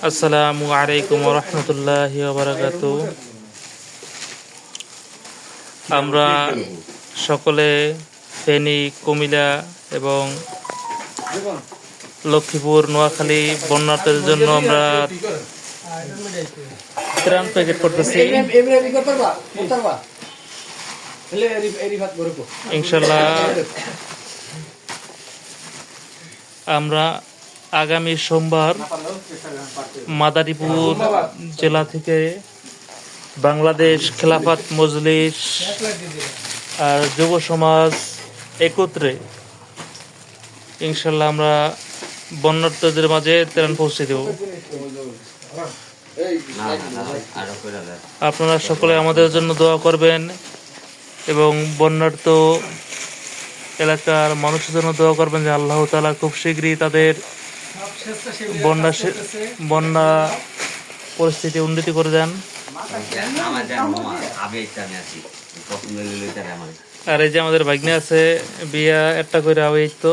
আসসালামু আলাইকুম ওয়া রাহমাতুল্লাহি ওয়া বারাকাতুহু। আমরা সকলে ফেনী, কুমিল্লা এবং লক্ষ্মীপুর, নোয়াখালী বন্যার্থীদের জন্য আমরা ত্রাণ প্যাকেট করতেছি। ইনশাল্লাহ আমরা আগামী সোমবার মাদারীপুর জেলা থেকে বাংলাদেশ খেলাফত মজলিস আর যুব সমাজ একত্রে ইনশাল্লাহ আমরা বন্যার্থীদের মাঝে ত্রাণ পৌঁছে দেব। আপনারা সকলে আমাদের জন্য দোয়া করবেন এবং বন্যার্থ এলাকার মানুষের জন্য দোয়া করবেন যে আল্লাহ তাআলা খুব শীঘ্রই তাদের বন্যা পরিস্থিতি উন্নতি করে দেন। আর এই যে আমাদের ভাগ্নে আছে বিয়া একটা করে আওয়াই তো